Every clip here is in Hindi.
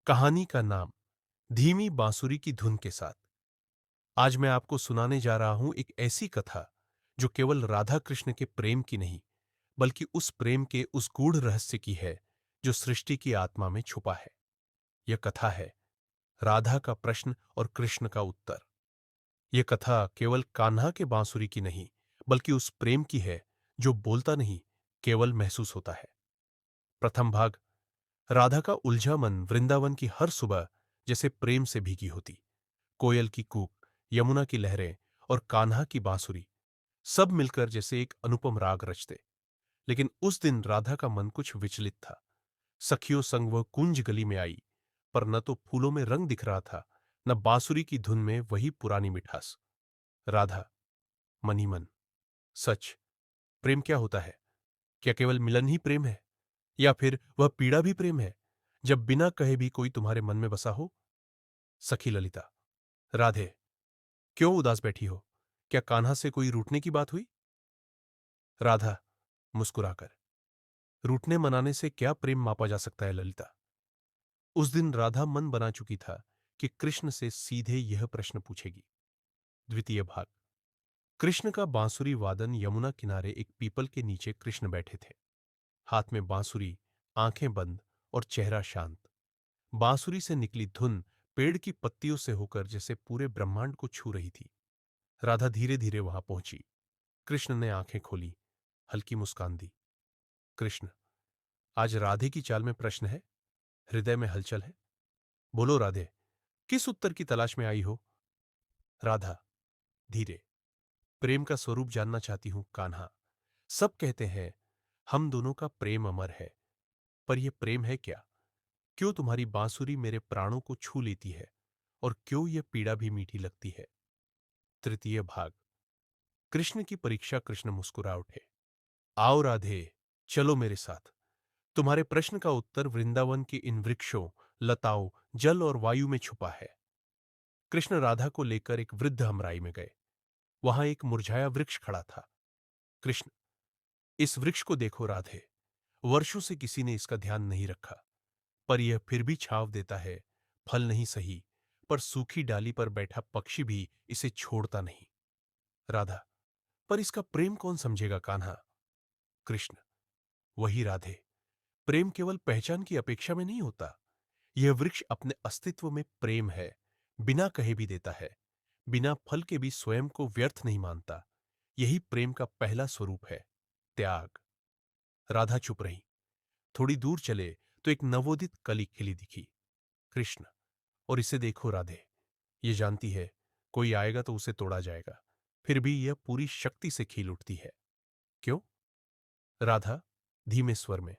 कहानी का नाम धीमी बांसुरी की धुन के साथ। आज मैं आपको सुनाने जा रहा हूं एक ऐसी कथा जो केवल राधा कृष्ण के प्रेम की नहीं, बल्कि उस प्रेम के उस गूढ़ रहस्य की है जो सृष्टि की आत्मा में छुपा है। यह कथा है राधा का प्रश्न और कृष्ण का उत्तर। यह कथा केवल कान्हा के बांसुरी की नहीं, बल्कि उस प्रेम की है जो बोलता नहीं, केवल महसूस होता है। प्रथम भाग। राधा का उलझा मन वृंदावन की हर सुबह जैसे प्रेम से भीगी होती। कोयल की कूक, यमुना की लहरें और कान्हा की बांसुरी सब मिलकर जैसे एक अनुपम राग रचते। लेकिन उस दिन राधा का मन कुछ विचलित था। सखियों संग वह कुंज गली में आई, पर न तो फूलों में रंग दिख रहा था, न बांसुरी की धुन में वही पुरानी मिठास। राधा मन ही मन, सच प्रेम क्या होता है? क्या केवल मिलन ही प्रेम है, या फिर वह पीड़ा भी प्रेम है, जब बिना कहे भी कोई तुम्हारे मन में बसा हो? सखी ललिता। राधे, क्यों उदास बैठी हो? क्या कान्हा से कोई रूठने की बात हुई? राधा मुस्कुराकर, रूठने मनाने से क्या प्रेम मापा जा सकता है ललिता? उस दिन राधा मन बना चुकी था कि कृष्ण से सीधे यह प्रश्न पूछेगी। द्वितीय भाग। कृष्ण का बांसुरी वादन। यमुना किनारे एक पीपल के नीचे कृष्ण बैठे थे, हाथ में बांसुरी, आंखें बंद और चेहरा शांत। बांसुरी से निकली धुन पेड़ की पत्तियों से होकर जैसे पूरे ब्रह्मांड को छू रही थी। राधा धीरे धीरे वहां पहुंची। कृष्ण ने आंखें खोली, हल्की मुस्कान दी। कृष्ण, आज राधे की चाल में प्रश्न है, हृदय में हलचल है। बोलो राधे, किस उत्तर की तलाश में आई हो? राधा धीरे, प्रेम का स्वरूप जानना चाहती हूं कान्हा। सब कहते हैं हम दोनों का प्रेम अमर है, पर यह प्रेम है क्या? क्यों तुम्हारी बांसुरी मेरे प्राणों को छू लेती है, और क्यों यह पीड़ा भी मीठी लगती है? तृतीय भाग। कृष्ण की परीक्षा। कृष्ण मुस्कुरा उठे। आओ राधे, चलो मेरे साथ। तुम्हारे प्रश्न का उत्तर वृंदावन के इन वृक्षों, लताओं, जल और वायु में छुपा है। कृष्ण राधा को लेकर एक वृद्ध हमराई में गए। वहां एक मुरझाया वृक्ष खड़ा था। कृष्ण, इस वृक्ष को देखो राधे। वर्षों से किसी ने इसका ध्यान नहीं रखा, पर यह फिर भी छांव देता है। फल नहीं सही, पर सूखी डाली पर बैठा पक्षी भी इसे छोड़ता नहीं। राधा, पर इसका प्रेम कौन समझेगा कान्हा? कृष्ण, वही राधे, प्रेम केवल पहचान की अपेक्षा में नहीं होता। यह वृक्ष अपने अस्तित्व में प्रेम है, बिना कहे भी देता है, बिना फल के भी स्वयं को व्यर्थ नहीं मानता। यही प्रेम का पहला स्वरूप है, त्याग। राधा चुप रही। थोड़ी दूर चले तो एक नवोदित कली खिली दिखी। कृष्ण, और इसे देखो राधे, ये जानती है कोई आएगा तो उसे तोड़ा जाएगा, फिर भी यह पूरी शक्ति से खिल उठती है। क्यों? राधा धीमे स्वर में,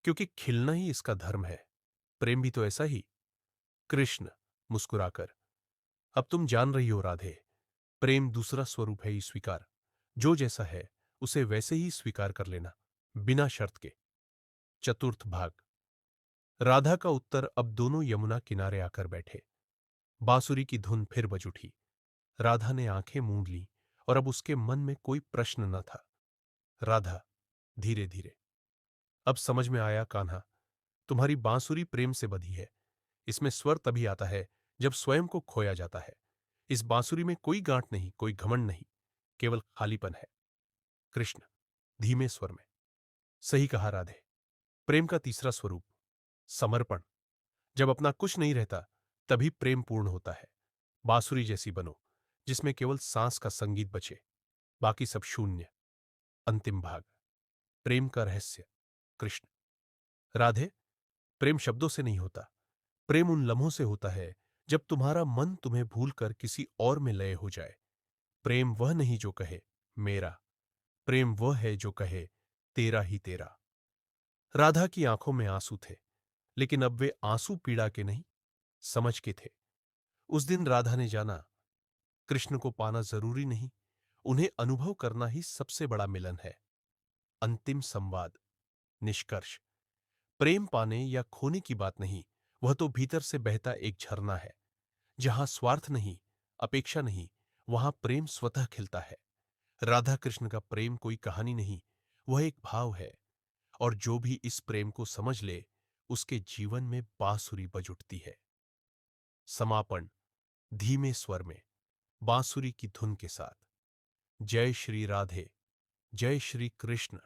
क्योंकि खिलना ही इसका धर्म है। प्रेम भी तो ऐसा ही। कृष्ण मुस्कुराकर, अब तुम जान रही हो राधे, प्रेम दूसरा स्वरूप है ही स्वीकार। जो जैसा है उसे वैसे ही स्वीकार कर लेना, बिना शर्त के। चतुर्थ भाग। राधा का उत्तर। अब दोनों यमुना किनारे आकर बैठे। बांसुरी की धुन फिर बज उठी। राधा ने आंखें मूंद ली, और अब उसके मन में कोई प्रश्न न था। राधा धीरे धीरे, अब समझ में आया कान्हा, तुम्हारी बांसुरी प्रेम से बधी है। इसमें स्वर तभी आता है जब स्वयं को खोया जाता है। इस बांसुरी में कोई गांठ नहीं, कोई घमंड नहीं, केवल खालीपन है। कृष्ण धीमे स्वर में, सही कहा राधे, प्रेम का तीसरा स्वरूप समर्पण। जब अपना कुछ नहीं रहता, तभी प्रेम पूर्ण होता है। बांसुरी जैसी बनो, जिसमें केवल सांस का संगीत बचे, बाकी सब शून्य। अंतिम भाग। प्रेम का रहस्य। कृष्ण, राधे, प्रेम शब्दों से नहीं होता। प्रेम उन लम्हों से होता है जब तुम्हारा मन तुम्हें भूलकर किसी और में लय हो जाए। प्रेम वह नहीं जो कहे मेरा, प्रेम वह है जो कहे तेरा ही तेरा। राधा की आंखों में आंसू थे, लेकिन अब वे आंसू पीड़ा के नहीं, समझ के थे। उस दिन राधा ने जाना, कृष्ण को पाना जरूरी नहीं, उन्हें अनुभव करना ही सबसे बड़ा मिलन है। अंतिम संवाद। निष्कर्ष। प्रेम पाने या खोने की बात नहीं, वह तो भीतर से बहता एक झरना है। जहां स्वार्थ नहीं, अपेक्षा नहीं, वहां प्रेम स्वतः खिलता है। राधा कृष्ण का प्रेम कोई कहानी नहीं, वह एक भाव है। और जो भी इस प्रेम को समझ ले, उसके जीवन में बांसुरी बज उठती है। समापन धीमे स्वर में बांसुरी की धुन के साथ। जय श्री राधे, जय श्री कृष्ण।